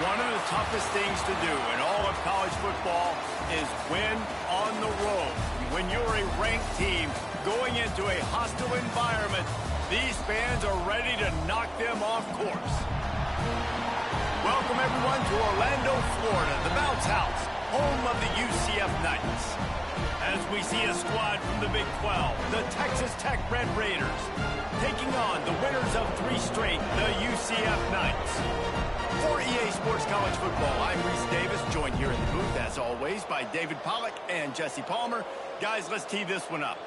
One of the toughest things to do in all of college football is win on the road. When you're a ranked team going into a hostile environment, these fans are ready to knock them off course. Welcome, everyone, to Orlando, Florida, the bounce house, home of the UCF Knights. As we see a squad from the Big 12, the Texas Tech Red Raiders, taking on the winners of 3 straight, the UCF Knights. For EA Sports College Football, I'm Reese Davis, joined here in the booth, as always, by David Pollack and Jesse Palmer. Guys, let's tee this one up.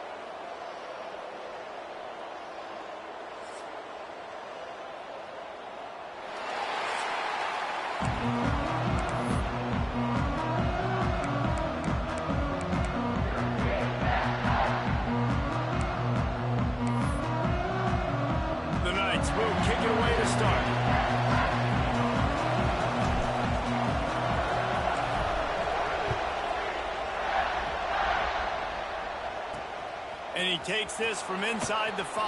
The Knights will kick it away to start. And he takes this from inside the 5.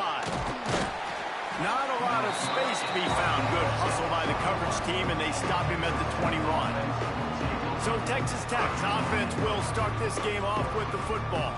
Not a lot of space to be found. Good hustle by the coverage team, and they stop him at the 21. So Texas Tech's offense will start this game off with the football.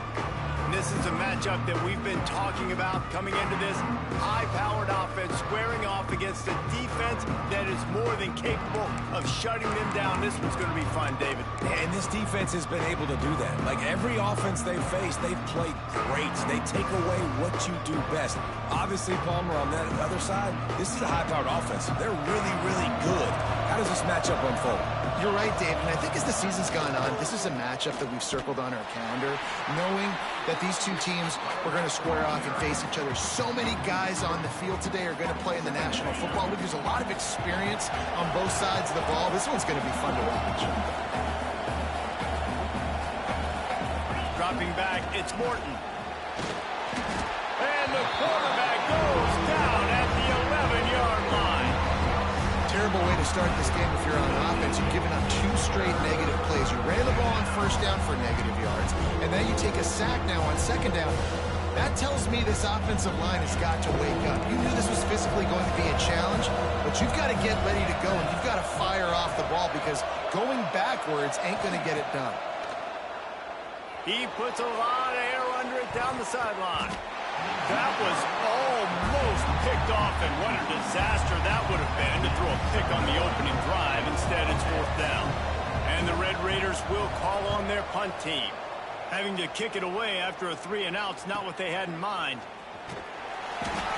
And this is a matchup that we've been talking about coming into this high-powered offense, squaring off against a defense that is more than capable of shutting them down. This one's going to be fun, David. And this defense has been able to do that. Like every offense they've faced, they've played great. They take away what you do best. Obviously, Palmer, on that other side, this is a high-powered offense. They're really, really good. How does this matchup unfold? You're right, Dave, and I think as the season's gone on, this is a matchup that we've circled on our calendar, knowing that these two teams are going to square off and face each other. So many guys on the field today are going to play in the National Football League. There's a lot of experience on both sides of the ball. This one's going to be fun to watch. Dropping back, it's Morton. And the quarterback goes down at the 11-yard line. Terrible way to start this game if you're on offense. You've given up 2 straight negative plays. You ran the ball on first down for negative yards, and then you take a sack now on second down. That tells me this offensive line has got to wake up. You knew this was physically going to be a challenge, but you've got to get ready to go, and you've got to fire off the ball because going backwards ain't going to get it done. He puts a lot of air under it down the sideline. That was almost picked off, and what a disaster that would have been to throw a pick on the opening drive. Instead, it's 4th down. And the Red Raiders will call on their punt team. Having to kick it away after a 3-and-out's not what they had in mind.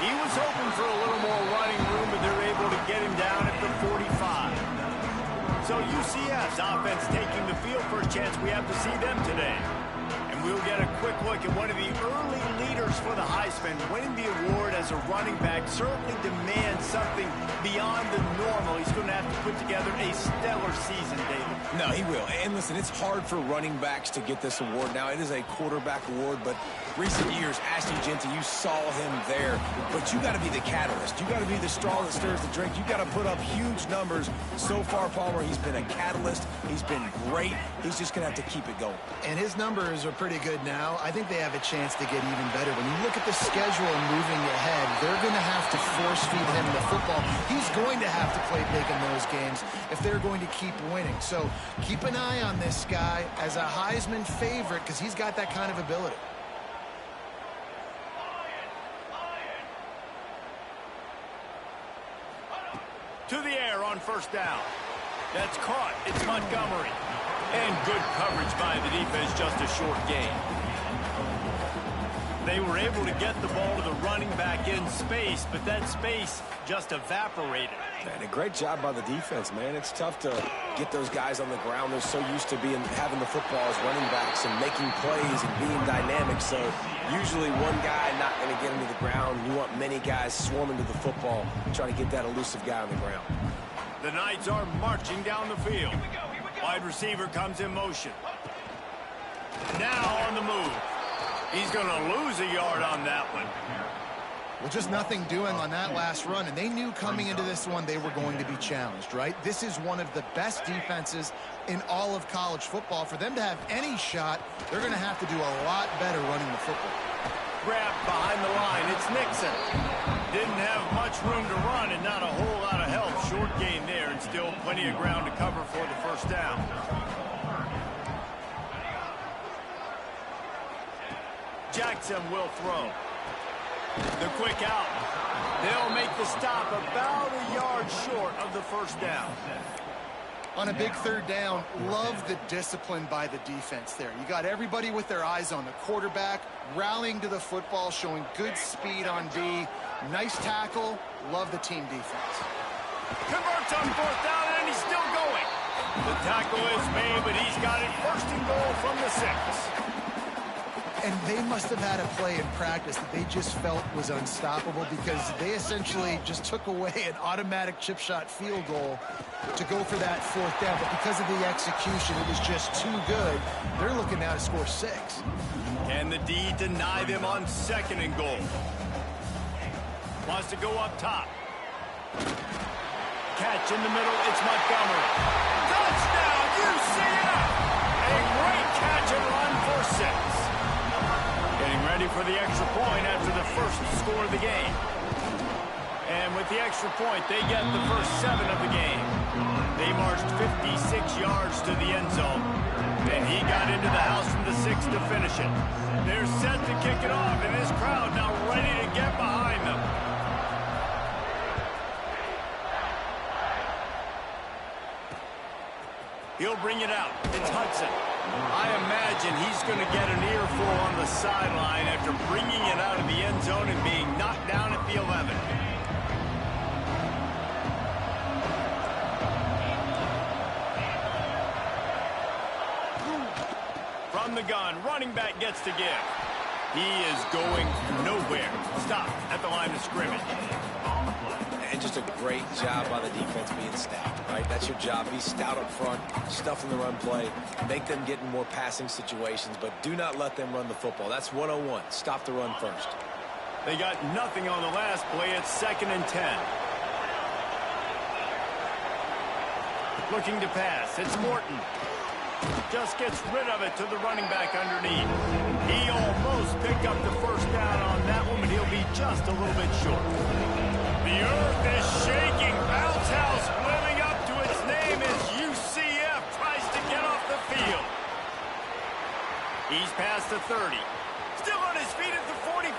He was hoping for a little more running room, but they're able to get him down at the 45. So UCF's offense taking the field for a chance. We have to see them today. And we'll get a quick look at one of the early leaders for the Heisman. Winning the award as a running back certainly demands something beyond the normal. He's going to have to put together a stellar season, David. No, he will. And listen, it's hard for running backs to get this award. Now, it is a quarterback award, but recent years, Ashton Jeanty, you saw him there. But you got to be the catalyst. You got to be the straw that stirs the drink. You got to put up huge numbers. So far, Palmer, he's been a catalyst. He's been great. He's just going to have to keep it going. And his numbers are pretty good now. I think they have a chance to get even better. When you look at the schedule and moving ahead, they're going to have to force feed him the football. He's going to have to play big in those games if they're going to keep winning. So keep an eye on this guy as a Heisman favorite because he's got that kind of ability. To the air on 1st down. That's caught. It's Montgomery. And good coverage by the defense, just a short gain. They were able to get the ball to the running back in space, but that space just evaporated. And a great job by the defense, man. It's tough to get those guys on the ground. They're so used to having the football as running backs and making plays and being dynamic. So usually one guy not going to get into the ground. You want many guys swarming to the football, trying to get that elusive guy on the ground. The Knights are marching down the field. Wide receiver comes in motion. Now on the move. He's going to lose a yard on that one. Well, just nothing doing on that last run, and they knew coming into this one they were going to be challenged, right? This is one of the best defenses in all of college football. For them to have any shot, they're going to have to do a lot better running the football. Grab behind the line. It's Nixon. Didn't have much room to run and not a whole lot of help. Short gain there and still plenty of ground to cover for the first down. Jackson will throw. The quick out. They'll make the stop about a yard short of the first down. On a big third down, love the discipline by the defense there. You got everybody with their eyes on the quarterback, rallying to the football, showing good speed on D. Nice tackle. Love the team defense. Converts on fourth down, and he's still going. The tackle is made, but he's got it first and goal from the 6. And they must have had a play in practice that they just felt was unstoppable because they essentially just took away an automatic chip shot field goal to go for that fourth down. But because of the execution, it was just too good. They're looking now to score 6. Can the D deny them on second and goal? Wants to go up top. Catch in the middle, it's Montgomery. Touchdown, UCF! A great catch and run for 6. Getting ready for the extra point after the first score of the game. And with the extra point, they get the first 7 of the game. They marched 56 yards to the end zone. And he got into the house from the 6 to finish it. They're set to kick it off, and this crowd now ready to get behind them. He'll bring it out. It's Hudson. I imagine he's going to get an earful on the sideline after bringing it out of the end zone and being knocked down at the 11. From the gun, running back gets to give. He is going nowhere. Stop at the line of scrimmage. And just a great job by the defense being stout, right? That's your job. Be stout up front, stuff in the run play, make them get in more passing situations, but do not let them run the football. That's 101. Stop the run first. They got nothing on the last play. It's 2nd and 10. Looking to pass. It's Morton. Just gets rid of it to the running back underneath. He almost picked up the first down on that one, but he'll be just a little bit short. The earth is shaking. Bounce house living up to its name as UCF tries to get off the field. He's past the 30. Still on his feet at the 45.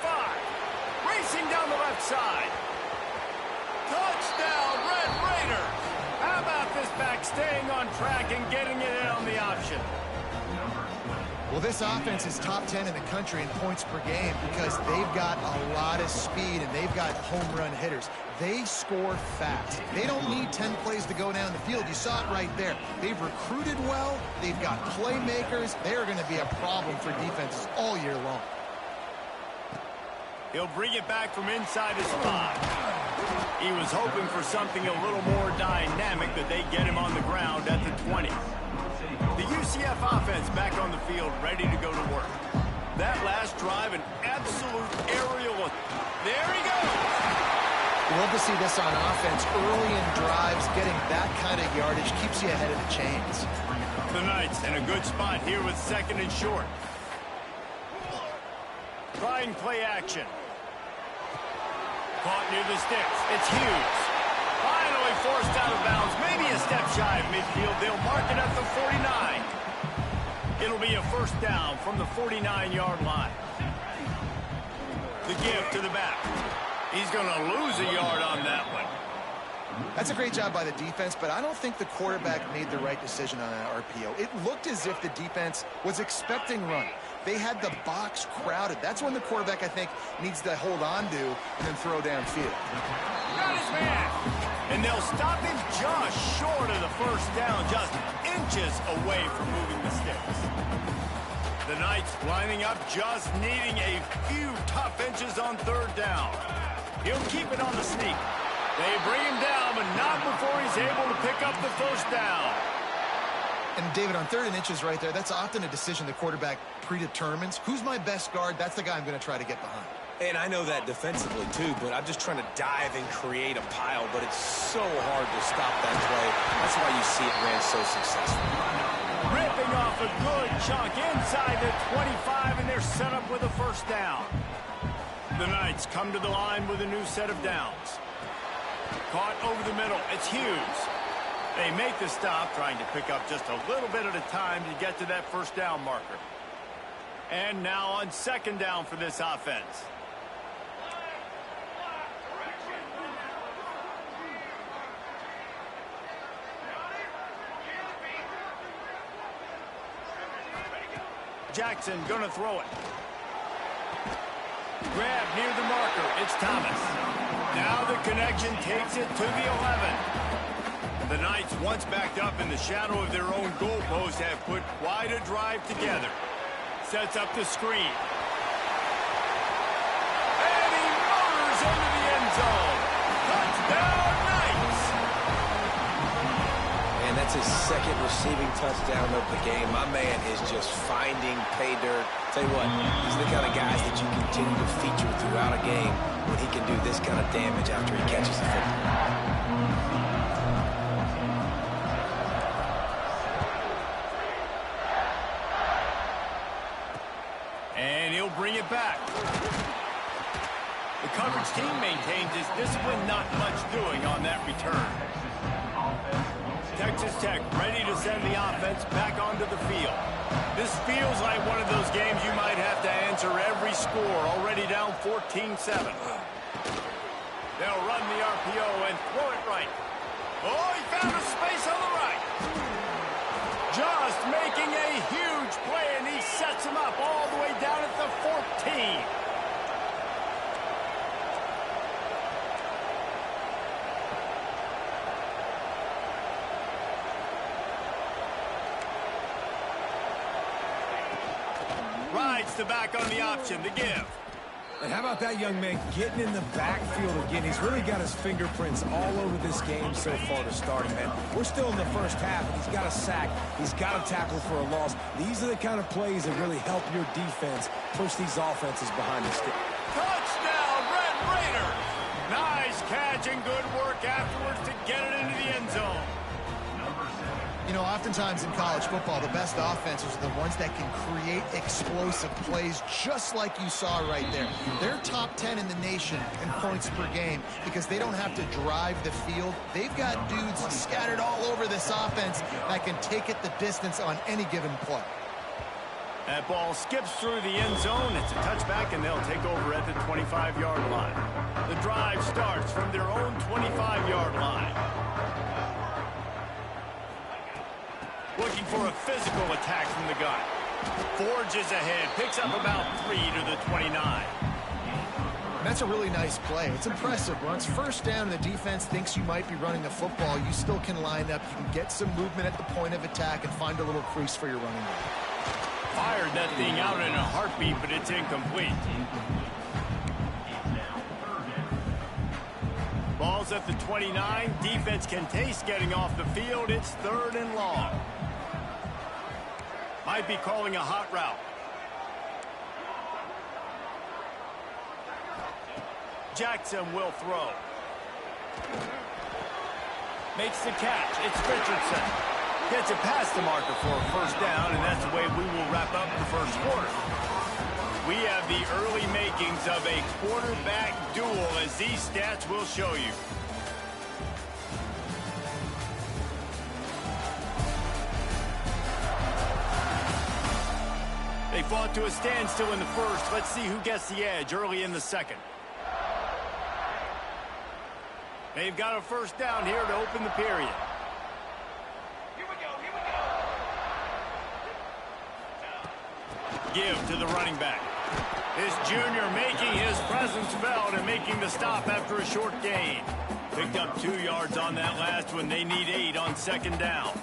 Racing down the left side. Touchdown, Red Raiders. How about this back staying on track and getting it in on the option? Well, this offense is top 10 in the country in points per game because they've got a lot of speed and they've got home run hitters. They score fast. They don't need 10 plays to go down the field. You saw it right there. They've recruited well. They've got playmakers. They're going to be a problem for defenses all year long. He'll bring it back from inside his 5. He was hoping for something a little more dynamic, but they get him on the ground at the 20. The UCF offense back on the field, ready to go to work. That last drive, an absolute aerial. There he goes. You love to see this on offense. Early in drives, getting that kind of yardage keeps you ahead of the chains. The Knights in a good spot here with 2nd and short. Trying play action. Caught near the sticks. It's Hughes. Finally forced out of bounds. Maybe a step shy of midfield. They'll mark it at the 49. It'll be a first down from the 49-yard line. The give to the back. He's going to lose a yard on that one. That's a great job by the defense, but I don't think the quarterback made the right decision on that RPO. It looked as if the defense was expecting run. They had the box crowded. That's when the quarterback, I think, needs to hold on to and then throw downfield. Got his man. And they'll stop him just short of the first down, just inches away from moving the sticks. The Knights lining up, just needing a few tough inches on 3rd down. He'll keep it on the sneak. They bring him down, but not before he's able to pick up the first down. And, David, on 3rd and inches right there, that's often a decision the quarterback predetermines. Who's my best guard? That's the guy I'm going to try to get behind. And I know that defensively, too, but I'm just trying to dive and create a pile, but it's so hard to stop that play. That's why you see it ran so successful. Ripping off a good chunk inside the 25, and they're set up with a first down. The Knights come to the line with a new set of downs. Caught over the middle. It's Hughes. They make the stop, trying to pick up just a little bit at a time to get to that first down marker. And now on second down for this offense. Jackson gonna throw it. Grab near the marker. It's Thomas. Now the connection takes it to the 11. The Knights, once backed up in the shadow of their own goalpost, have put quite a drive together. Sets up the screen. And he motors into the end zone. Touchdown, Knights! And that's his second receiving touchdown of the game. My man is just finding pay dirt. Tell you what, these are the kind of guys that you continue to feature throughout a game when he can do this kind of damage after he catches the football. And he'll bring it back. The coverage team maintains its discipline, not much doing on that return. Texas Tech ready to send the offense back onto the field. This feels like one of those games you might have to answer every score, already down 14-7. They'll run the RPO and throw it right. Oh, he found a space on the right. Just making a huge play, and he sets him up all the way down at the 14. Rides the back on the option, the give. And how about that young man getting in the backfield again? He's really got his fingerprints all over this game so far to start, man. We're still in the first half, and he's got a sack. He's got a tackle for a loss. These are the kind of plays that really help your defense push these offenses behind the stick. Touchdown, Red Raiders! Nice catch and good work afterwards to get it into the end zone. You know, oftentimes in college football, the best offenses are the ones that can create explosive plays, just like you saw right there. They're top 10 in the nation in points per game because they don't have to drive the field. They've got dudes scattered all over this offense that can take it the distance on any given play. That ball skips through the end zone. It's a touchback, and they'll take over at the 25-yard line. The drive starts from their own 25-yard line. Looking for a physical attack from the gun. Forges ahead, picks up about 3 to the 29. And that's a really nice play. It's impressive. Once first down and the defense thinks you might be running the football, you still can line up. You can get some movement at the point of attack and find a little crease for your running back. Fired that thing out in a heartbeat, but it's incomplete. Ball's at the 29. Defense can taste getting off the field. It's 3rd and long. Might be calling a hot route. Jackson will throw. Makes the catch. It's Richardson. Gets it past the marker for a first down, and that's the way we will wrap up the first quarter. We have the early makings of a quarterback duel, as these stats will show you. They fought to a standstill in the first. Let's see who gets the edge early in the second. They've got a first down here to open the period. Give to the running back. This junior making his presence felt and making the stop after a short gain. Picked up 2 yards on that last one. They need 8 on second down.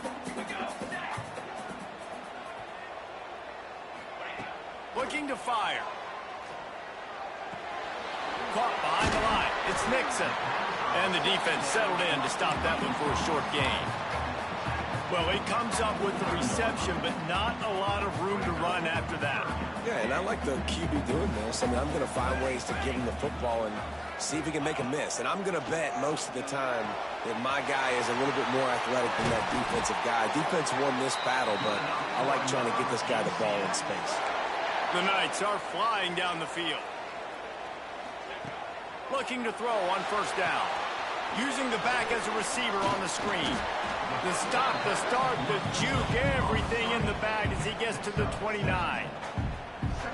Looking to fire. Caught behind the line. It's Nixon. And the defense settled in to stop that one for a short gain. Well, he comes up with the reception, but not a lot of room to run after that. Yeah, and I like the QB doing this. I mean, I'm going to find ways to give him the football and see if he can make a miss. And I'm going to bet most of the time that my guy is a little bit more athletic than that defensive guy. Defense won this battle, but I like trying to get this guy the ball in space. The Knights are flying down the field. Looking to throw on first down. Using the back as a receiver on the screen. The stop, the start, the juke, everything in the bag as he gets to the 29.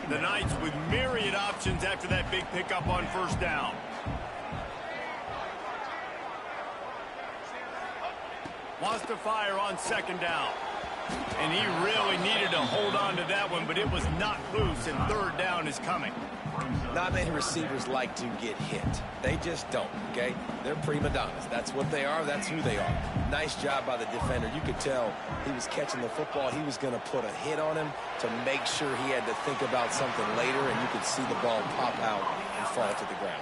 The Knights with myriad options after that big pickup on first down. Wants to fire on second down. And he really needed to hold on to that one, but it was not loose, and third down is coming. Not many receivers like to get hit. They just don't, okay? They're prima donnas. That's what they are. That's who they are. Nice job by the defender. You could tell he was catching the football. He was going to put a hit on him to make sure he had to think about something later, and you could see the ball pop out and fall to the ground.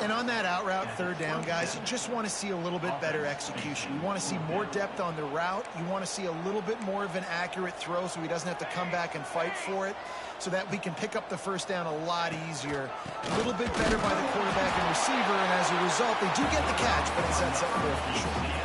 And on that out route, third down, guys, you just want to see a little bit better execution. You want to see more depth on the route. You want to see a little bit more of an accurate throw so he doesn't have to come back and fight for it, so that we can pick up the first down a lot easier. A little bit better by the quarterback and receiver, and as a result, they do get the catch, but it sets up fourth and short.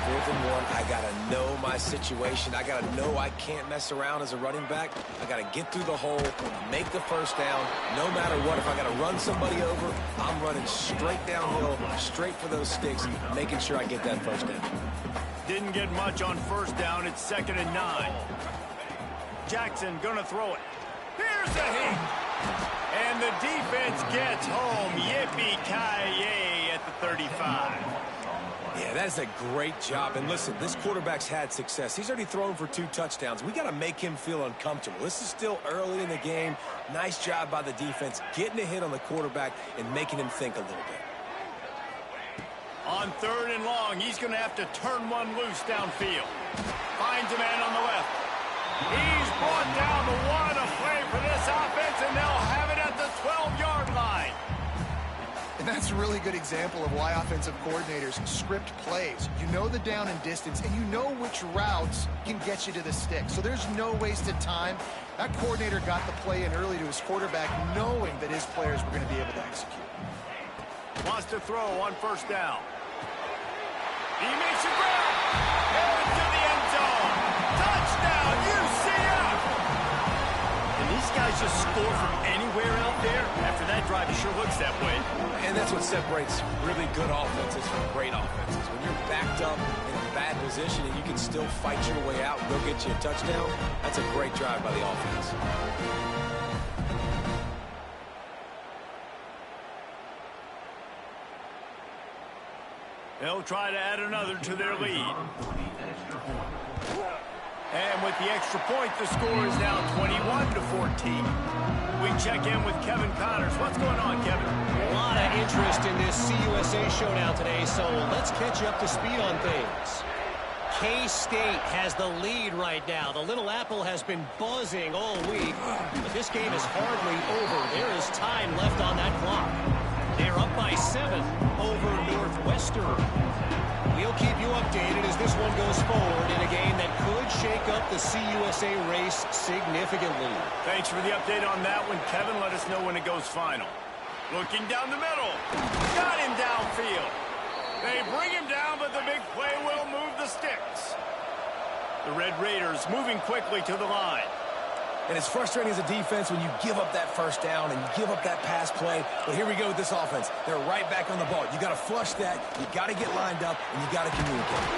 4th and 1, I got to know my situation. I got to know I can't mess around as a running back. I got to get through the hole, make the first down. No matter what, if I got to run somebody over, I'm running straight downhill, straight for those sticks, making sure I get that first down. Didn't get much on first down. It's 2nd and 9. Jackson gonna throw it. Here's a hit. And the defense gets home. Yippee-ki-yay at the 35. Yeah, that is a great job. And listen, this quarterback's had success. He's already thrown for 2 touchdowns. We got to make him feel uncomfortable. This is still early in the game. Nice job by the defense, getting a hit on the quarterback and making him think a little bit. On 3rd and long, he's going to have to turn one loose downfield. Finds a man on the left. He's brought down the one. A play for this offense, and they'll have it at the 12-yard line. And that's a really good example of why offensive coordinators script plays. You know the down and distance, and you know which routes can get you to the stick. So there's no wasted time. That coordinator got the play in early to his quarterback, knowing that his players were going to be able to execute. Wants to throw on first down. He makes a grab. Into the end zone. Touchdown, UCF! And these guys just score from anywhere out there. After that drive, it sure looks that way. And that's what separates really good offenses from great offenses. When you're backed up in a bad position and you can still fight your way out and go get you a touchdown, that's a great drive by the offense. They'll try to add another to their lead. And with the extra point, the score is now 21-14. We check in with Kevin Connors. What's going on, Kevin? A lot of interest in this CUSA showdown today, so let's catch you up to speed on things. K-State has the lead right now. The Little Apple has been buzzing all week, but this game is hardly over. There is time left on that clock. They're up by 7 over Northwestern. We'll keep you updated as this one goes forward in a game that could shake up the CUSA race significantly. Thanks for the update on that one, Kevin. Let us know when it goes final. Looking down the middle. Got him downfield. They bring him down, but the big play will move the sticks. The Red Raiders moving quickly to the line. And it's frustrating as a defense when you give up that first down and you give up that pass play. But here we go with this offense. They're right back on the ball. You got to flush that. You got to get lined up, and you got to communicate.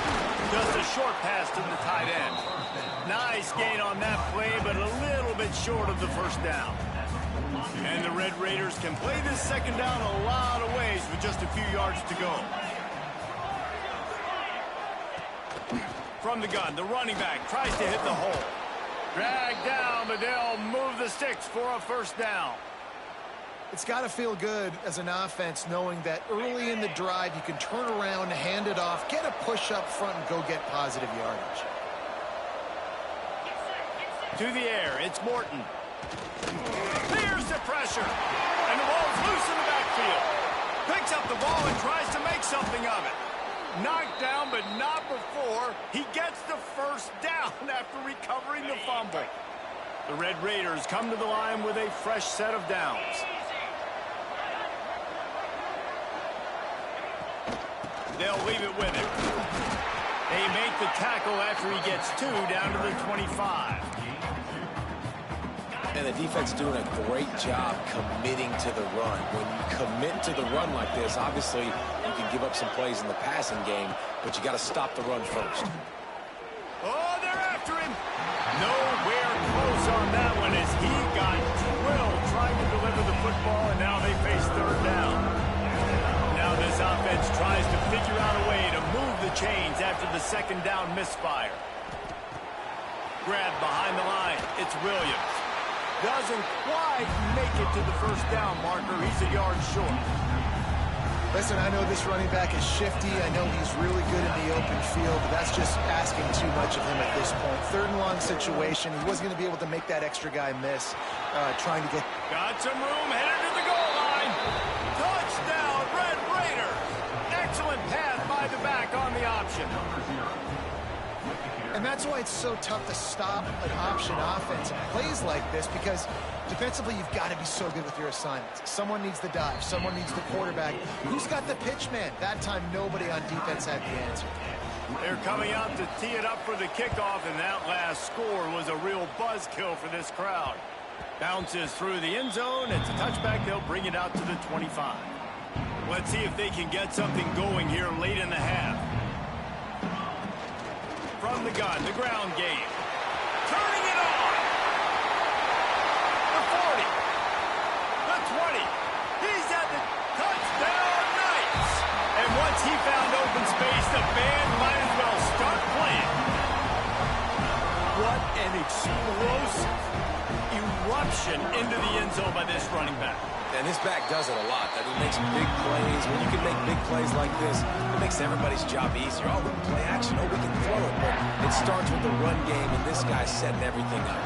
Just a short pass to the tight end. Nice gain on that play, but a little bit short of the first down. And the Red Raiders can play this second down a lot of ways with just a few yards to go. From the gun, the running back tries to hit the hole. Dragged down, but they'll move the sticks for a first down. It's got to feel good as an offense knowing that early in the drive you can turn around, hand it off, get a push up front, and go get positive yardage. To the air, it's Morton. Here's the pressure. And the ball's loose in the backfield. Picks up the ball and tries to make something of it. Knocked down, but not before he gets the first down after recovering the fumble. The Red Raiders come to the line with a fresh set of downs. They'll leave it with him. They make the tackle after he gets 2 down to the 25. And the defense doing a great job committing to the run. When you commit to the run like this, obviously you can give up some plays in the passing game, but you got to stop the run first. Oh, they're after him. Nowhere close on that one as he got drilled trying to deliver the football, and now they face third down. Now this offense tries to figure out a way to move the chains after the second down misfire. Grab behind the line. It's Williams. Doesn't quite make it to the first down marker. He's a yard short. Listen, I know this running back is shifty. I know he's really good in the open field, but that's just asking too much of him at this point. Third and long situation. He wasn't going to be able to make that extra guy miss trying to get... Got some room, headed to the goal line. Touchdown, Red Raiders. Excellent pass by the back on the option. And that's why it's so tough to stop an option offense in plays like this, because defensively you've got to be so good with your assignments. Someone needs the dive. Someone needs the quarterback. Who's got the pitch man? That time nobody on defense had the answer. They're coming out to tee it up for the kickoff, and that last score was a real buzzkill for this crowd. Bounces through the end zone. It's a touchback. They'll bring it out to the 25. Let's see if they can get something going here late in the half. From the gun, the ground game. Turning it on. The 40. The 20. He's at the touchdown. Nice. And once he found open space, the band might as well start playing. What an explosive eruption into the end zone by this running back. And this back does it a lot. That he makes big plays. When you can make big plays like this, it makes everybody's job easier. Oh, we can play action. Oh, we can throw it. But it starts with the run game, and this guy's setting everything up.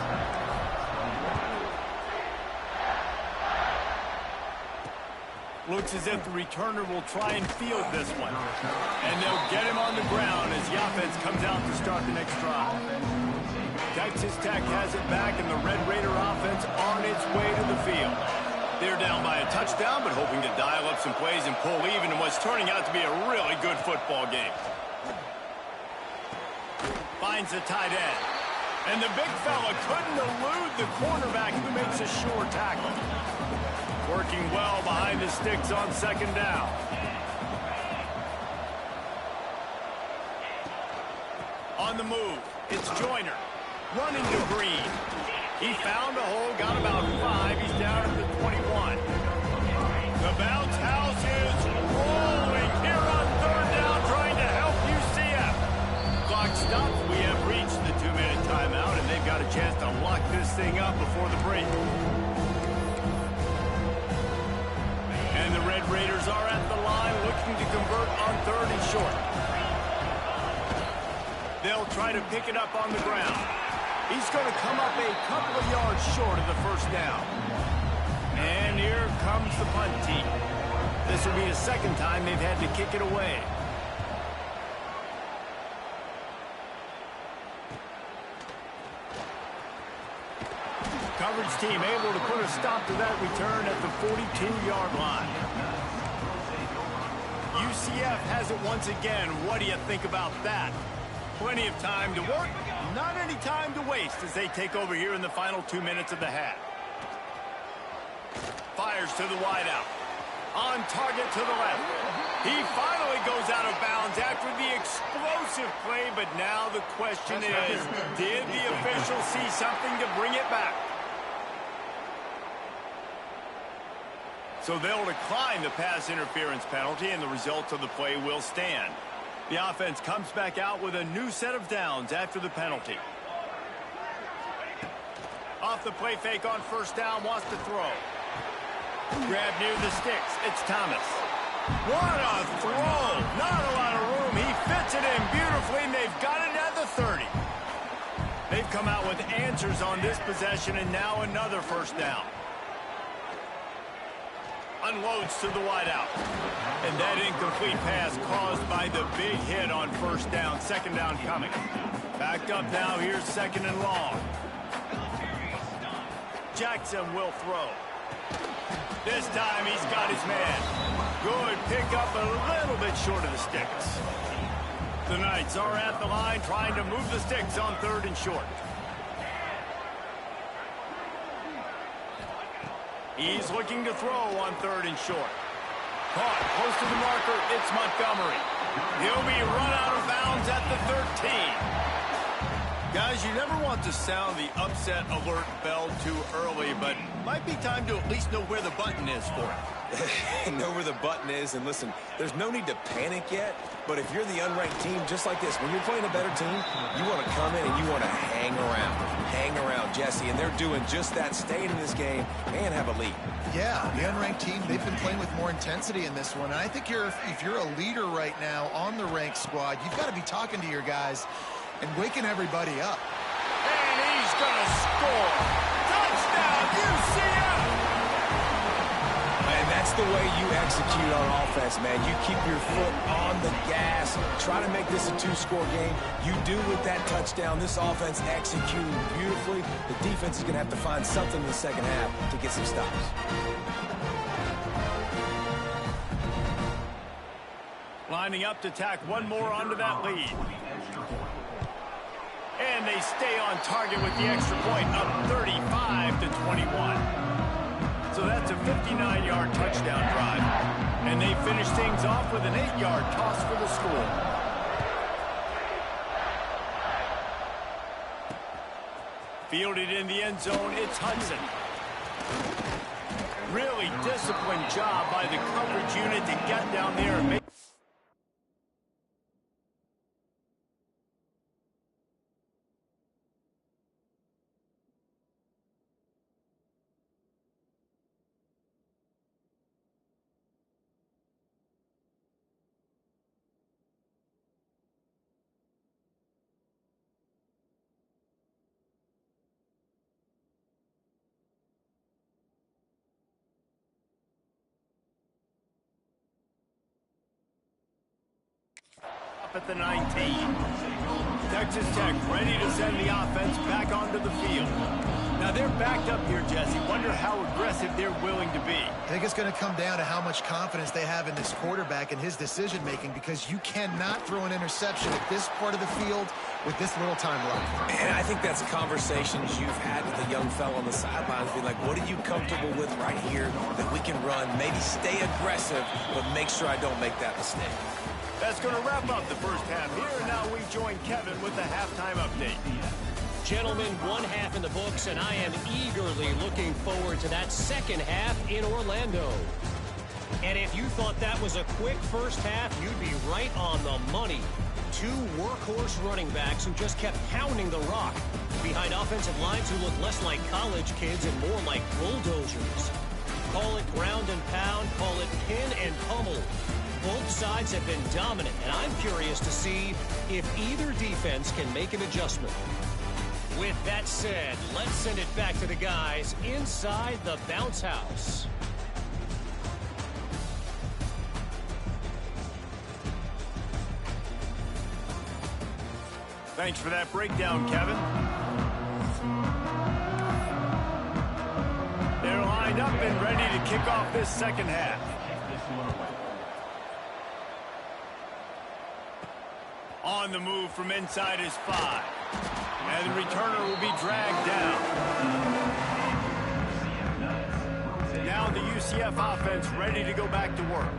Looks as if the returner will try and field this one. And they'll get him on the ground as the offense comes out to start the next drive. Texas Tech has it back, and the Red Raider offense on its way to the field. They're down by a touchdown, but hoping to dial up some plays and pull even in what's turning out to be a really good football game. Finds the tight end. And the big fella couldn't elude the cornerback who makes a sure tackle. Working well behind the sticks on second down. On the move, it's Joyner. Running to Green. He found a hole, got about 5. He's down at the 21. The bounce house is rolling here on third down, trying to help UCF. Clock stops. We have reached the 2-minute timeout, and they've got a chance to lock this thing up before the break. And the Red Raiders are at the line, looking to convert on third and short. They'll try to pick it up on the ground. He's going to come up a couple of yards short of the first down. And here comes the punt team. This will be the second time they've had to kick it away. Coverage team able to put a stop to that return at the 42-yard line. UCF has it once again. What do you think about that? Plenty of time to work, not any time to waste as they take over here in the final 2 minutes of the half. Fires to the wideout. On target to the left. He finally goes out of bounds after the explosive play, but now the question is, did the official see something to bring it back? So they'll decline the pass interference penalty, and the results of the play will stand. The offense comes back out with a new set of downs after the penalty. Off the play fake on first down, wants to throw. Grab near the sticks. It's Thomas. What a throw! Not a lot of room. He fits it in beautifully, and they've got it at the 30. They've come out with answers on this possession, and now another first down. Unloads to the wideout. And that incomplete pass caused by the big hit on first down. Second down coming. Back up now. Here's second and long. Jackson will throw. This time he's got his man. Good pickup, a little bit short of the sticks. The Knights are at the line trying to move the sticks on third and short. He's looking to throw on 3rd and short. Caught close to the marker. It's Montgomery. He'll be run out of bounds at the 13. Guys, you never want to sound the upset alert bell too early, but might be time to at least know where the button is for it. Know where the button is, and listen, there's no need to panic yet, but if you're the unranked team, just like this, when you're playing a better team, you want to come in and you want to hang around, Jesse, and they're doing just that, staying in this game and have a lead. Yeah, the unranked team, they've been playing with more intensity in this one, and I think if you're a leader right now on the ranked squad, you've got to be talking to your guys and waking everybody up. And he's going to score. Touchdown, UCF! And that's the way you execute on offense, man. You keep your foot on the gas, try to make this a 2-score game. You do with that touchdown. This offense executing beautifully. The defense is going to have to find something in the second half to get some stops. Lining up to tack one more onto that lead. And they stay on target with the extra point, up 35-21. So that's a 59-yard touchdown drive. And they finish things off with an 8-yard toss for the score. Fielded in the end zone, it's Hudson. Really disciplined job by the coverage unit to get down there and make at the 19. Texas Tech ready to send the offense back onto the field. Now they're backed up here, Jesse. Wonder how aggressive they're willing to be. I think it's going to come down to how much confidence they have in this quarterback and his decision-making, because you cannot throw an interception at this part of the field with this little time left. And I think that's conversations you've had with the young fellow on the sidelines. Be like, what are you comfortable with right here that we can run? Maybe stay aggressive, but make sure I don't make that mistake. That's going to wrap up the first half here. And now we join Kevin with the halftime update. Gentlemen, one half in the books, and I am eagerly looking forward to that second half in Orlando. And if you thought that was a quick first half, you'd be right on the money. 2 workhorse running backs who just kept pounding the rock behind offensive lines who look less like college kids and more like bulldozers. Call it ground and pound, call it pin and pummel. Both sides have been dominant, and I'm curious to see if either defense can make an adjustment. With that said, let's send it back to the guys inside the bounce house. Thanks for that breakdown, Kevin. They're lined up and ready to kick off this second half. On the move from inside his 5. And the returner will be dragged down. Now the UCF offense ready to go back to work.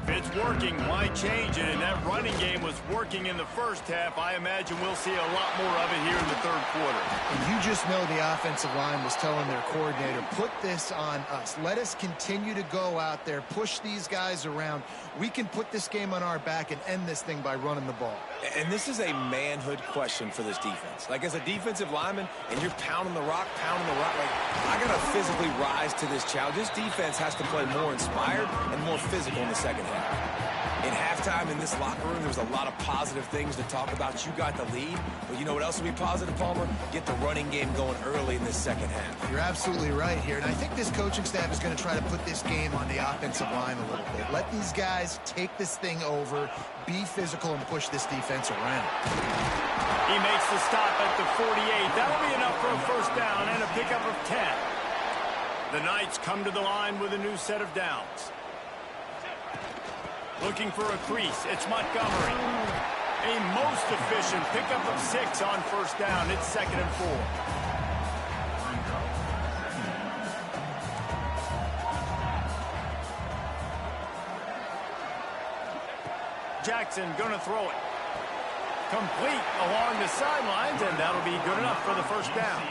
If it's working, why change it? And that running game was working in the first half. I imagine we'll see a lot more of it here in the third quarter. And you just know the offensive line was telling their coordinator, put this on us. Let us continue to go out there, push these guys around. We can put this game on our back and end this thing by running the ball. And this is a manhood question for this defense. Like, as a defensive lineman, and you're pounding the rock, like, I got to physically rise to this challenge. This defense has to play more inspired and more physical in the second half. In halftime in this locker room, there was a lot of positive things to talk about. You got the lead, but you know what else would be positive, Palmer? Get the running game going early in this second half. You're absolutely right here, and I think this coaching staff is going to try to put this game on the offensive line a little bit. Let these guys take this thing over, be physical, and push this defense around. He makes the stop at the 48. That'll be enough for a first down and a pickup of 10. The Knights come to the line with a new set of downs. Looking for a crease, it's Montgomery. A most efficient pickup of 6 on first down. It's 2nd and 4. Jackson going to throw it. Complete along the sidelines, and that'll be good enough for the first down.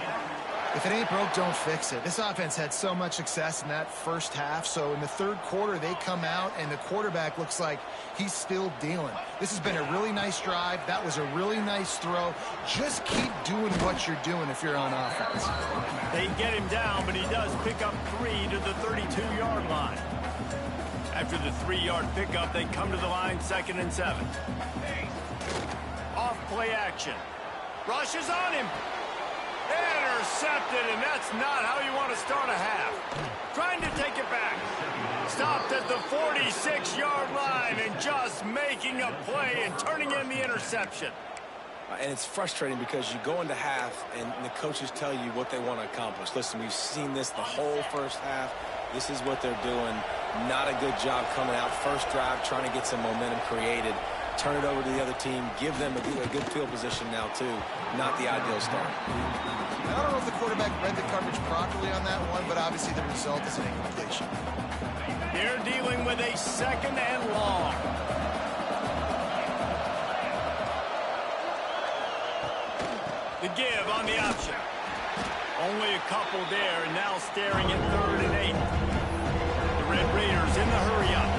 If it ain't broke, don't fix it. This offense had so much success in that first half, so in the third quarter, they come out, and the quarterback looks like he's still dealing. This has been a really nice drive. That was a really nice throw. Just keep doing what you're doing if you're on offense. They get him down, but he does pick up 3 to the 32-yard line. After the 3-yard pickup, they come to the line, 2nd and 7. Off play action. Rushes on him. Intercepted, and that's not how you want to start a half. Trying to take it back. Stopped at the 46-yard line and just making a play and turning in the interception. And it's frustrating because you go into half and the coaches tell you what they want to accomplish. Listen, we've seen this the whole first half. This is what they're doing. Not a good job coming out. First drive, trying to get some momentum created. Turn it over to the other team. Give them a good field position now, too. Not the ideal start. I don't know if the quarterback read the coverage properly on that one, but obviously the result is an incompletion. They're dealing with a 2nd and long. The give on the option. Only a couple there, and now staring at 3rd and 8. The Red Raiders in the hurry-up.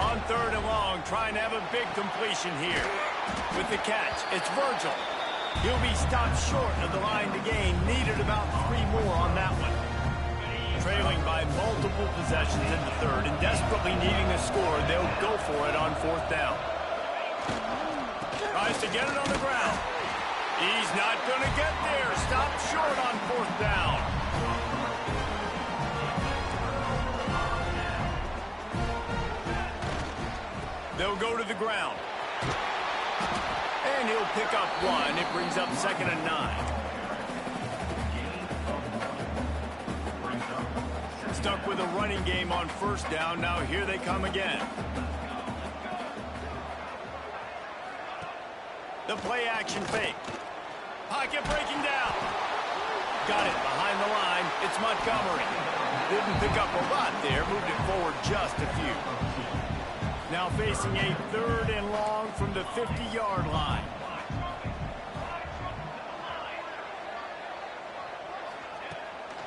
On 3rd and long, trying to have a big completion here. With the catch, it's Virgil. He'll be stopped short of the line to gain. Needed about 3 more on that one. Trailing by multiple possessions in the 3rd and desperately needing a score, they'll go for it on 4th down. Tries to get it on the ground. He's not going to get there. Stopped short on 4th down. They'll go to the ground. And he'll pick up 1. It brings up 2nd and 9. Stuck with a running game on 1st down. Now here they come again. The play action fake. Pocket breaking down. Got it behind the line. It's Montgomery. Didn't pick up a lot there. Moved it forward just a few. Now facing a 3rd and long from the 50-yard line.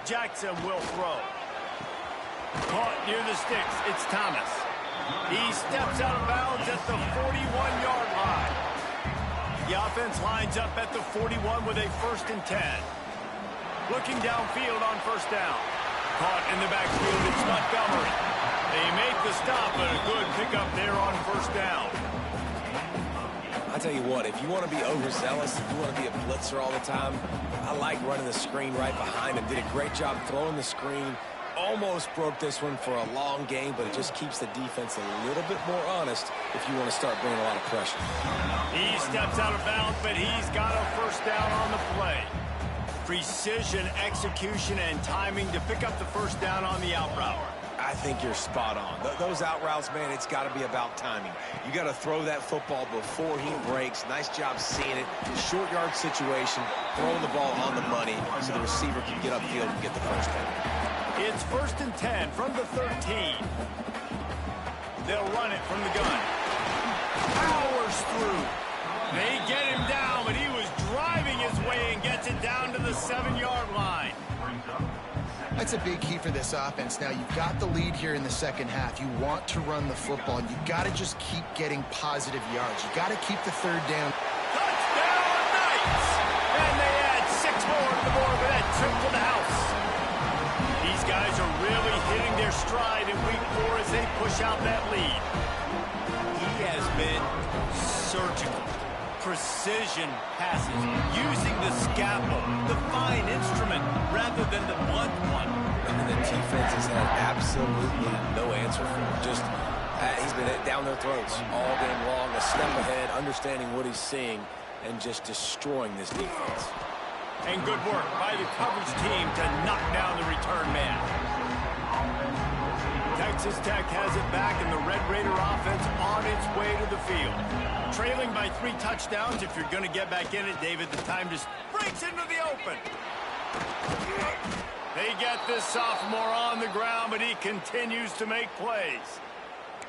Jackson will throw. Caught near the sticks. It's Thomas. He steps out of bounds at the 41-yard line. The offense lines up at the 41 with a 1st and 10. Looking downfield on 1st down. Caught in the backfield. It's Montgomery. They make the stop, but a good pickup there on 1st down. I tell you what, if you want to be overzealous, if you want to be a blitzer all the time, I like running the screen right behind him. Did a great job throwing the screen. Almost broke this one for a long game, but it just keeps the defense a little bit more honest if you want to start bringing a lot of pressure. He steps out of bounds, but he's got a 1st down on the play. Precision, execution, and timing to pick up the 1st down on the out route. I think you're spot on. Those out routes, man, it's got to be about timing. You got to throw that football before he breaks. Nice job seeing it. Short yard situation, throwing the ball on the money so the receiver can get upfield and get the 1st down. It's 1st and 10 from the 13. They'll run it from the gun. Powers through. They get him down, but he was driving his way and gets it down to the 7-yard line. That's a big key for this offense. Now, you've got the lead here in the 2nd half. You want to run the football. You've got to just keep getting positive yards. You've got to keep the 3rd down. Touchdown, Knights! And they add 6 more to the board with that trip to the house. These guys are really hitting their stride in week 4 as they push out that lead. He has been surgical. Precision passes, using the scalpel, the fine instrument, rather than the blunt one. And the defense has had absolutely no answer for him. Just, he's been down their throats all game long, a step ahead, understanding what he's seeing, and just destroying this defense. And good work by the coverage team to knock down the return man. Texas Tech has it back, and the Red Raider offense on its way to the field. Trailing by 3 touchdowns. If you're going to get back in it, David, the time just breaks into the open. They get this sophomore on the ground, but he continues to make plays.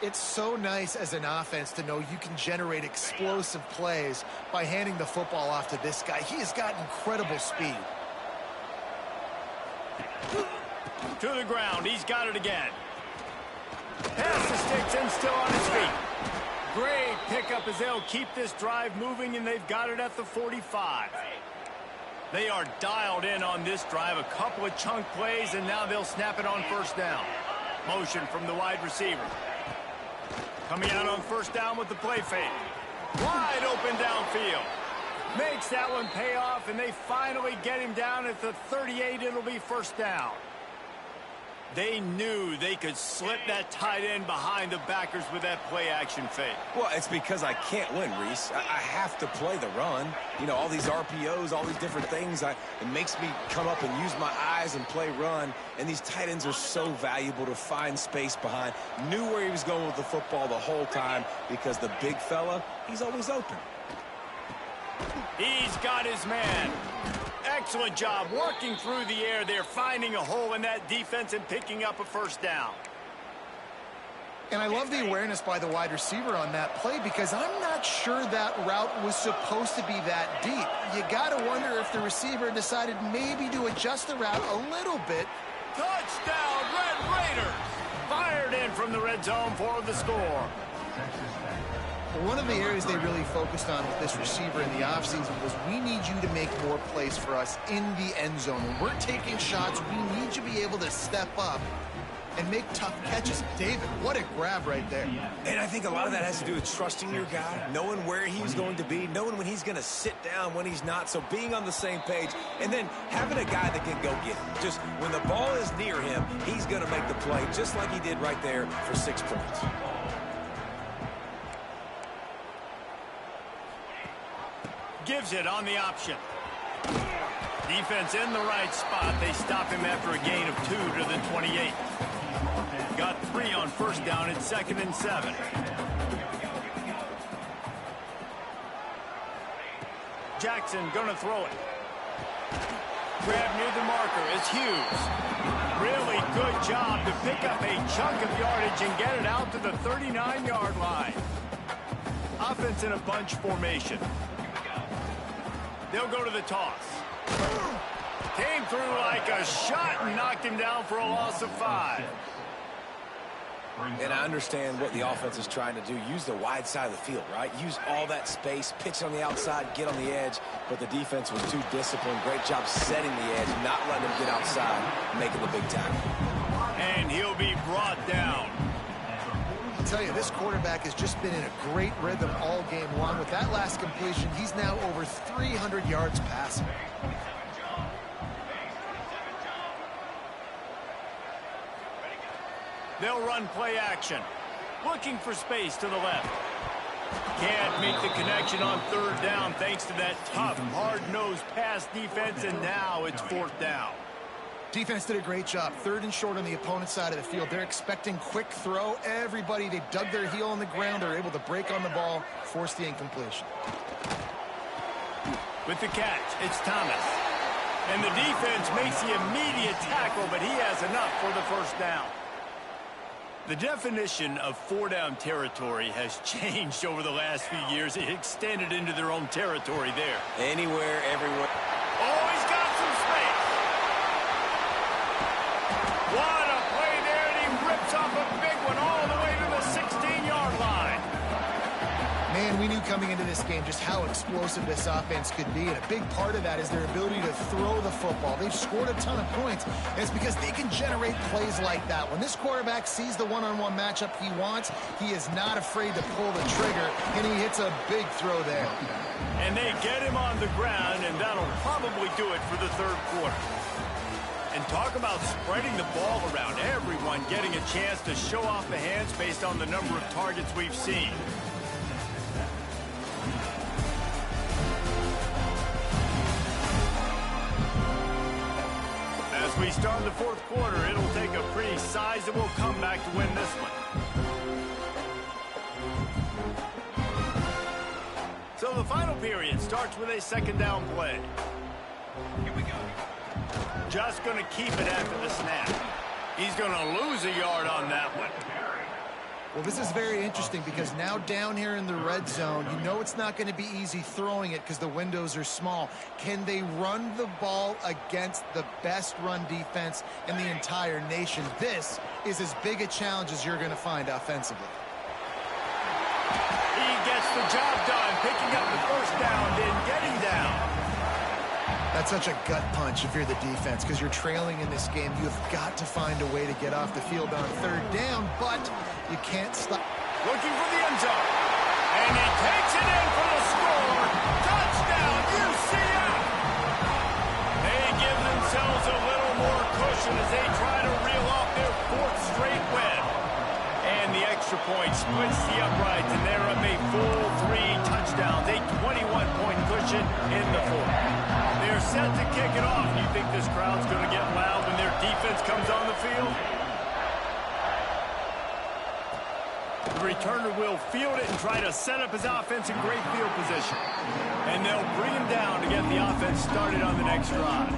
It's so nice as an offense to know you can generate explosive plays by handing the football off to this guy. He has got incredible speed. To the ground. He's got it again. Pass the sticks and still on his feet. Great pickup as they'll keep this drive moving, and they've got it at the 45. They are dialed in on this drive. A couple of chunk plays, and now they'll snap it on first down. Motion from the wide receiver. Coming out on first down with the play fake. Wide open downfield. Makes that one pay off, and they finally get him down at the 38. It'll be first down. They knew they could slip that tight end behind the backers with that play-action fake. Well, it's because I can't win, Reese. I have to play the run. You know, all these RPOs, all these different things. It makes me come up and use my eyes and play run. And these tight ends are so valuable to find space behind. Knew where he was going with the football the whole time because the big fella, he's always open. He's got his man. Excellent job working through the air there, finding a hole in that defense and picking up a first down. And I love the awareness by the wide receiver on that play because I'm not sure that route was supposed to be that deep. You got to wonder if the receiver decided maybe to adjust the route a little bit. Touchdown, Red Raiders! Fired in from the red zone for the score. One of the areas they really focused on with this receiver in the offseason was we need you to make more plays for us in the end zone. When we're taking shots, we need you to be able to step up and make tough catches. David, what a grab right there. And I think a lot of that has to do with trusting your guy, knowing where he's going to be, knowing when he's going to sit down, when he's not, so being on the same page, and then having a guy that can go get it. Just when the ball is near him, he's going to make the play just like he did right there for 6 points. Gives it on the option. Defense in the right spot. They stop him after a gain of 2 to the 28. Got 3 on first down. It's 2nd and 7. Jackson gonna throw it. Grab near the marker is Hughes. Really good job to pick up a chunk of yardage and get it out to the 39-yard line. Offense in a bunch formation. They'll go to the toss. Came through like a shot and knocked him down for a loss of 5. And I understand what the offense is trying to do. Use the wide side of the field, right? Use all that space, pitch on the outside, get on the edge. But the defense was too disciplined. Great job setting the edge, not letting him get outside, making the big tackle. And he'll be brought down. I tell you, this quarterback has just been in a great rhythm all game long. With that last completion, he's now over 300 yards passing. They'll run play action. Looking for space to the left. Can't make the connection on 3rd down thanks to that tough, hard-nosed pass defense, and now it's 4th down. Defense did a great job. 3rd and short on the opponent's side of the field. They're expecting quick throw. Everybody, they dug their heel on the ground. They're able to break on the ball, force the incompletion. With the catch, it's Thomas. And the defense makes the immediate tackle, but he has enough for the first down. The definition of 4-down territory has changed over the last few years. It extended into their own territory there. Anywhere, everywhere. Oh, he's got some space. What a play there, and he rips off a big one all the way to the 16-yard line. Man, we knew coming into this game just how explosive this offense could be, and a big part of that is their ability to throw the football. They've scored a ton of points, and it's because they can generate plays like that. When this quarterback sees the one-on-one matchup he wants, he is not afraid to pull the trigger, and he hits a big throw there. And they get him on the ground, and that'll probably do it for the 3rd quarter. And talk about spreading the ball around. Everyone getting a chance to show off the hands based on the number of targets we've seen. As we start the 4th quarter, it'll take a pretty sizable comeback to win this one. So the final period starts with a 2nd down play. Here we go. just going to keep it after the snap. He's going to lose a yard on that one. Well, this is very interesting because now down here in the red zone, you know it's not going to be easy throwing it because the windows are small. Can they run the ball against the best run defense in the entire nation? This is as big a challenge as you're going to find offensively. He gets the job done, picking up the first down, then getting down. That's such a gut punch if you're the defense because you're trailing in this game. You've got to find a way to get off the field on third down, but you can't stop. Looking for the end zone. And he takes it in for the score. Touchdown, UCF! They give themselves a little more cushion as they try to reel off their fourth straight win. And the extra point splits the uprights, and they're up a full 3 touchdowns, a 21-point cushion in the fourth. They're set to kick it off. Do you think this crowd's going to get loud when their defense comes on the field? The returner will field it and try to set up his offense in great field position. And they'll bring him down to get the offense started on the next drive.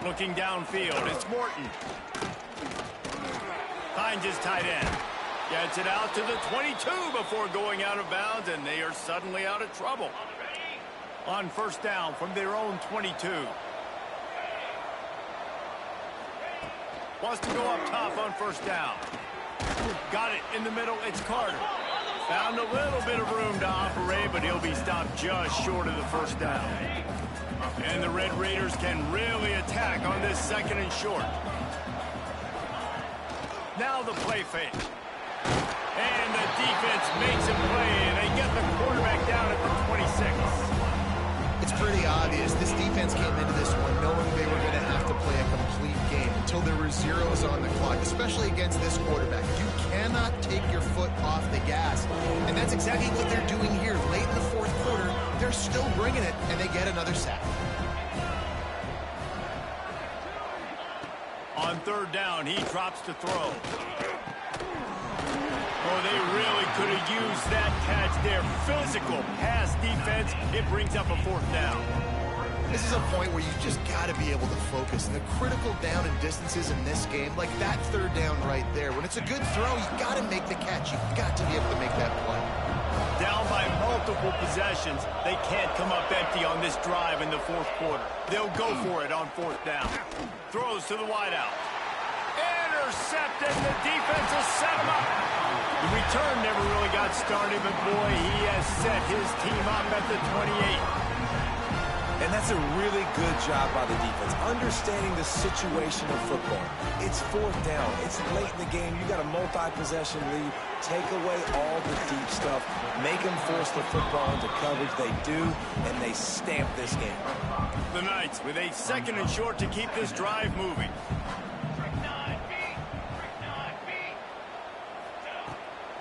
Looking downfield, it's Morton. Finds his tight end. Gets it out to the 22 before going out of bounds, and they are suddenly out of trouble. On first down from their own 22. Wants to go up top on first down. Got it in the middle, it's Carter. Found a little bit of room to operate, but he'll be stopped just short of the first down. And the Red Raiders can really attack on this second and short. Now the play fake. And the defense makes a play, and they get the quarterback down at the 26. It's pretty obvious. This defense came into this one knowing they were going to have to play a complete game until there were zeros on the clock, especially against this quarterback. You cannot take your foot off the gas, and that's exactly what they're doing here. Late in the fourth quarter, they're still bringing it, and they get another sack. On third down, he drops to throw. Oh, they really could have used that catch there. Physical pass defense. It brings up a fourth down. This is a point where you just got to be able to focus. The critical down and distances in this game, like that third down right there. When it's a good throw, you got to make the catch. You've got to be able to make that play. Down by multiple possessions, they can't come up empty on this drive in the fourth quarter. They'll go for it on fourth down. Throws to the wideout. Intercepted, the defense has set him up. The return never really got started, but boy, he has set his team up at the 28. And that's a really good job by the defense, understanding the situation of football. It's fourth down. It's late in the game. You got a multi-possession lead. Take away all the deep stuff. Make them force the football into coverage. They do, and they stamp this game. The Knights with a second and short to keep this drive moving.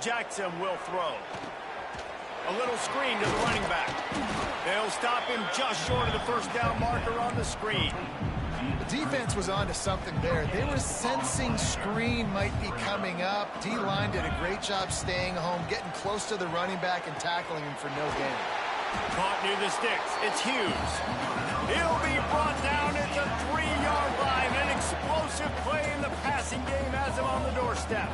Jackson will throw. A little screen to the running back. They'll stop him just short of the first down marker on the screen. The defense was onto something there. They were sensing screen might be coming up. D-line did a great job staying home, getting close to the running back and tackling him for no gain. Caught near the sticks. It's Hughes. He'll be brought down at the 3-yard line. An explosive play in the passing game has him on the doorstep.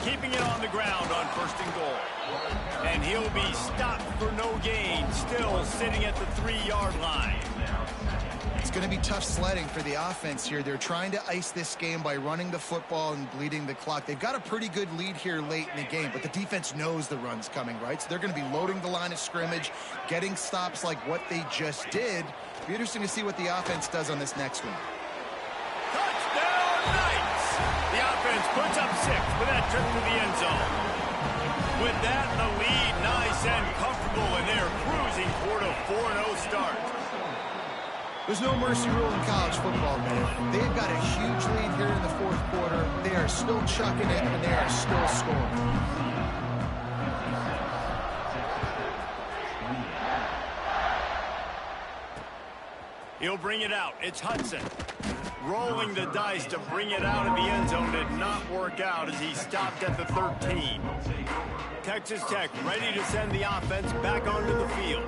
Keeping it on the ground on first and goal. And he'll be stopped for no gain, still sitting at the 3-yard line. It's going to be tough sledding for the offense here. They're trying to ice this game by running the football and bleeding the clock. They've got a pretty good lead here late in the game, but the defense knows the run's coming, right? So they're going to be loading the line of scrimmage, getting stops like what they just did. It'll be interesting to see what the offense does on this next one. Touchdown, Knights! The offense puts up 6 with that trip to the end zone. With that, the lead nice and comfortable, and they're cruising toward a 4-0 start. There's no mercy rule in college football, man. They've got a huge lead here in the fourth quarter. They are still chucking it, and they are still scoring. He'll bring it out. It's Hudson. Rolling the dice to bring it out of the end zone did not work out as he stopped at the 13. Texas Tech ready to send the offense back onto the field.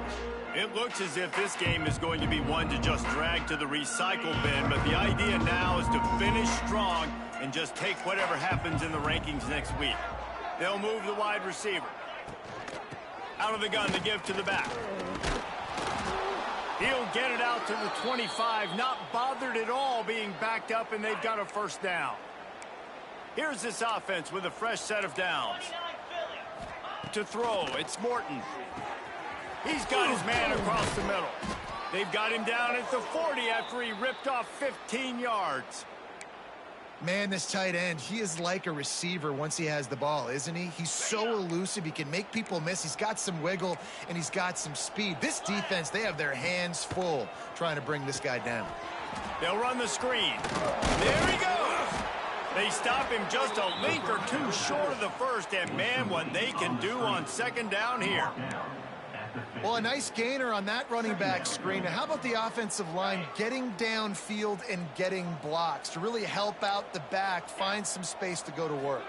It looks as if this game is going to be one to just drag to the recycle bin, but the idea now is to finish strong and just take whatever happens in the rankings next week. They'll move the wide receiver. Out of the gun to give to the back. He'll get it out to the 25, not bothered at all being backed up, and they've got a first down. Here's this offense with a fresh set of downs. To throw, it's Morton. He's got his man across the middle. They've got him down at the 40 after he ripped off 15 yards. Man, this tight end, he is like a receiver once he has the ball, isn't he? He's so elusive. He can make people miss. He's got some wiggle, and he's got some speed. This defense, they have their hands full trying to bring this guy down. They'll run the screen. There he goes. They stop him just a link or two short of the first, and man, what they can do on second down here. Well, a nice gainer on that running back screen. Now, how about the offensive line getting downfield and getting blocks to really help out the back, find some space to go to work?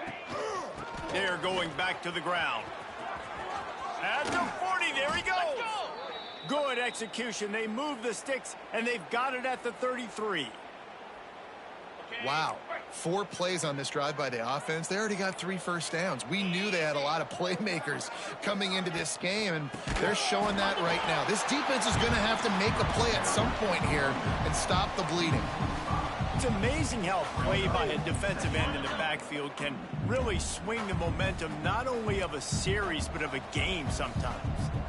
They're going back to the ground. At the 40, there he goes. Good execution. They move the sticks, and they've got it at the 33. Wow, 4 plays on this drive by the offense. They already got 3 first downs. We knew they had a lot of playmakers coming into this game, and they're showing that right now. This defense is going to have to make a play at some point here and stop the bleeding. It's amazing how play by a defensive end in the backfield can really swing the momentum not only of a series but of a game sometimes.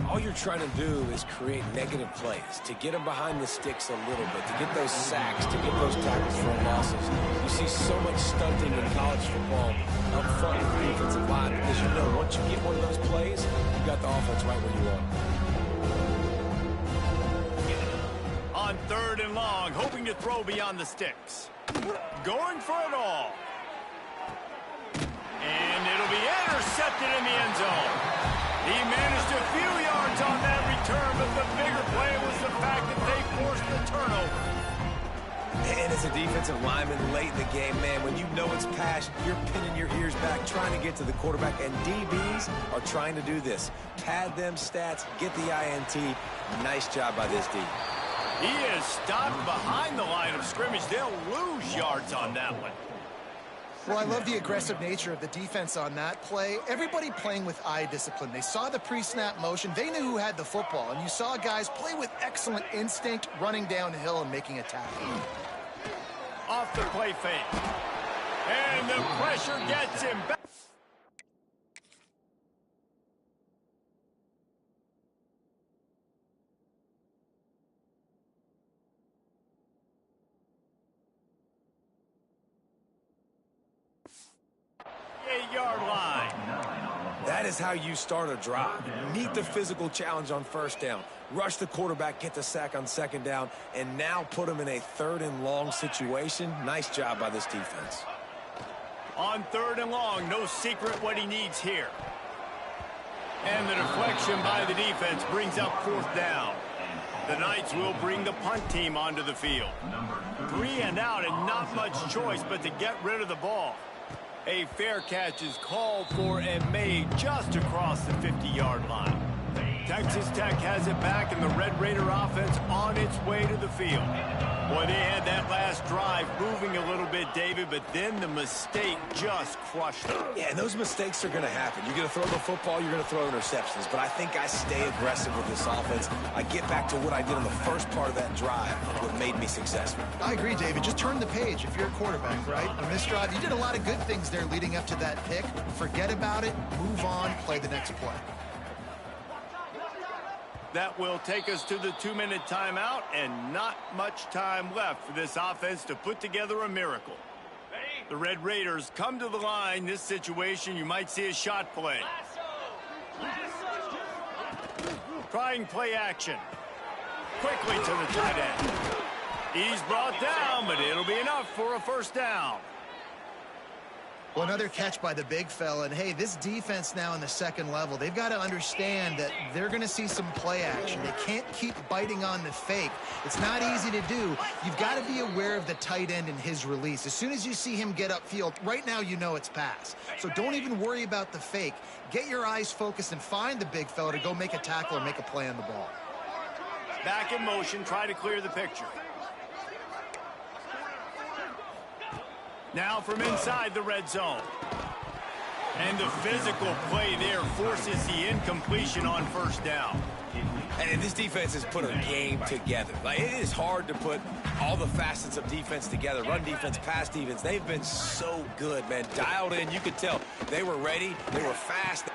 All you're trying to do is create negative plays, to get them behind the sticks a little bit, to get those sacks, to get those tackles for losses. You see so much stunting in college football up front with the defensive line because you know once you get one of those plays, you got the offense right where you want. On 3rd and long, hoping to throw beyond the sticks. Going for it all. And it'll be intercepted in the end zone. He managed a few yards on that return, but the bigger play was the fact that they forced the turnover. And as a defensive lineman late in the game, man, when you know it's pass, you're pinning your ears back, trying to get to the quarterback, and DBs are trying to do this. Pad them stats, get the INT. Nice job by this D. He is stopped behind the line of scrimmage. They'll lose yards on that one. Well, I love the aggressive nature of the defense on that play. Everybody playing with eye discipline. They saw the pre-snap motion. They knew who had the football. And you saw guys play with excellent instinct, running downhill and making a tackle. Off the play fake. And the pressure gets him back. That is how you start a drive. Meet the physical challenge on first down. Rush the quarterback, get the sack on second down, and now put him in a 3rd and long situation. Nice job by this defense. On 3rd and long, no secret what he needs here. And the deflection by the defense brings up 4th down. The Knights will bring the punt team onto the field. 3 and out and not much choice but to get rid of the ball. A fair catch is called for and made just across the 50-yard line. Texas Tech has it back, and the Red Raider offense on its way to the field. Boy, they had that last drive moving a little bit, David, but then the mistake just crushed them. Yeah, and those mistakes are going to happen. You're going to throw the football, you're going to throw interceptions, but I think I stay aggressive with this offense. I get back to what I did in the first part of that drive, what made me successful. I agree, David. Just turn the page if you're a quarterback, right? On this drive, you did a lot of good things there leading up to that pick. Forget about it, move on, play the next play. That will take us to the 2-minute timeout, and not much time left for this offense to put together a miracle. The Red Raiders come to the line. This situation, you might see a shot play. Trying play action. Quickly to the tight end. He's brought down, but it'll be enough for a first down. Well, another catch by the big fella. And, hey, this defense now in the second level, they've got to understand that they're going to see some play action. They can't keep biting on the fake. It's not easy to do. You've got to be aware of the tight end and his release. As soon as you see him get upfield, right now you know it's pass. So don't even worry about the fake. Get your eyes focused and find the big fella to go make a tackle or make a play on the ball. Back in motion, try to clear the picture. Now from inside the red zone. And the physical play there forces the incompletion on first down. And this defense has put a game together. Like, it is hard to put all the facets of defense together. Run defense, pass defense. They've been so good, man. Dialed in. You could tell they were ready. They were fast.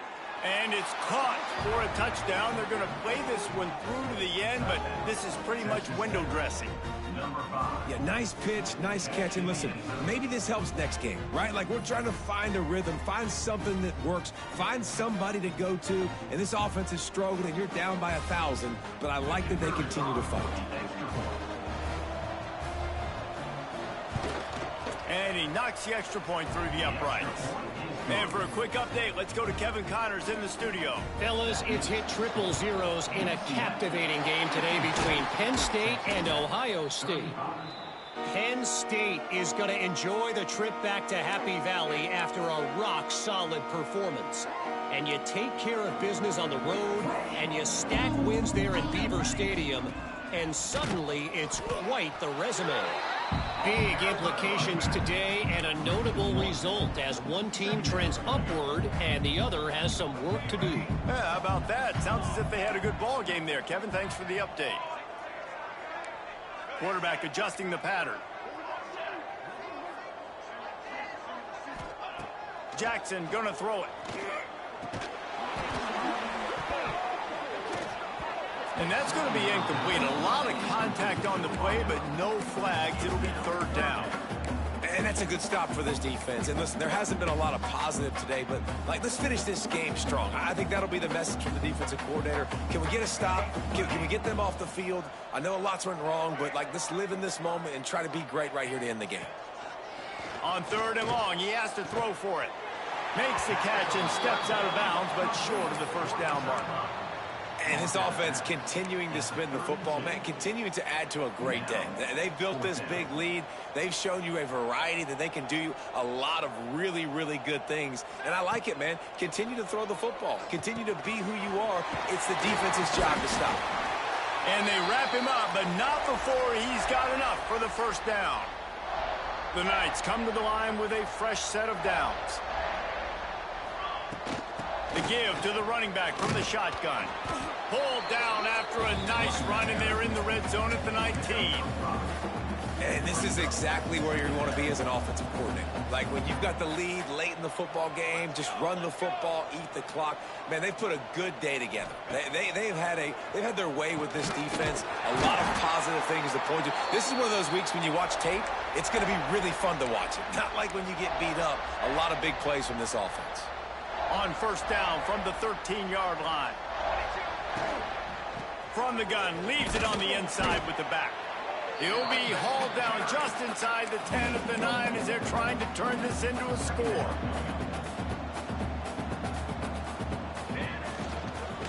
And it's caught for a touchdown. They're going to play this one through to the end, but this is pretty much window dressing. Yeah, nice pitch, nice catch. And listen, maybe this helps next game, right? Like, we're trying to find a rhythm, find something that works, find somebody to go to. And this offense is struggling, and you're down by 1,000, but I like that they continue to fight. And he knocks the extra point through the uprights. And for a quick update, let's go to Kevin Connors in the studio. Fellas, it's hit triple zeros in a captivating game today between Penn State and Ohio State. Penn State is going to enjoy the trip back to Happy Valley after a rock-solid performance. And you take care of business on the road, and you stack wins there in Beaver Stadium, and suddenly it's quite the resume. Big implications today and a notable result as one team trends upward and the other has some work to do. Yeah, how about that? Sounds as if they had a good ball game there. Kevin, thanks for the update. Quarterback adjusting the pattern. Jackson gonna throw it. And that's going to be incomplete. A lot of contact on the play, but no flags. It'll be third down. And that's a good stop for this defense. And listen, there hasn't been a lot of positive today, but, like, let's finish this game strong. I think that'll be the message from the defensive coordinator. Can we get a stop? Can we get them off the field? I know a lot's went wrong, but, like, let's live in this moment and try to be great right here to end the game. On third and long, he has to throw for it. Makes the catch and steps out of bounds, but short of the first down mark. And this offense continuing to spin the football, man, continuing to add to a great day. They've built this big lead. They've shown you a variety that they can do a lot of really, really good things. And I like it, man. Continue to throw the football. Continue to be who you are. It's the defense's job to stop. And they wrap him up, but not before he's got enough for the first down. The Knights come to the line with a fresh set of downs. The give to the running back from the shotgun. Pulled down after a nice run, and they're in the red zone at the 19. And this is exactly where you want to be as an offensive coordinator. Like, when you've got the lead late in the football game, just run the football, eat the clock. Man, they've put a good day together. They've had their way with this defense. A lot of positive things to point to. This is one of those weeks when you watch tape, it's going to be really fun to watch it. Not like when you get beat up. A lot of big plays from this offense. On first down from the 13-yard line. From the gun, leaves it on the inside with the back. He'll be hauled down just inside the 10 of the 9 as they're trying to turn this into a score.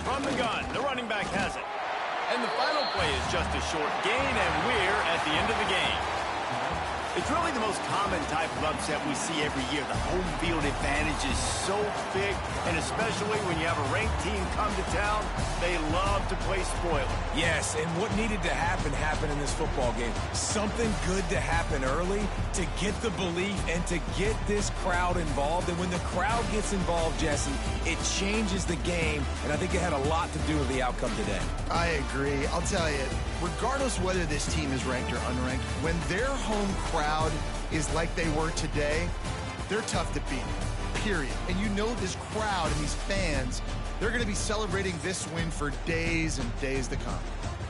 From the gun, the running back has it. And the final play is just a short gain, and we're at the end of the game. It's really the most common type of upset we see every year. The home field advantage is so big, and especially when you have a ranked team come to town, they love to play spoiler. Yes, and what needed to happen happened in this football game. Something good to happen early to get the belief and to get this crowd involved. And when the crowd gets involved, Jesse, it changes the game, and I think it had a lot to do with the outcome today. I agree. I'll tell you, regardless whether this team is ranked or unranked, when their home crowd is like they were today, they're tough to beat, period. And you know this crowd and these fans, they're going to be celebrating this win for days and days to come.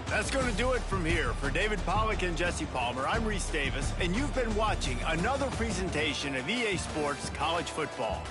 That's going to do it from here. For David Pollack and Jesse Palmer, I'm Reese Davis, and you've been watching another presentation of EA Sports College Football.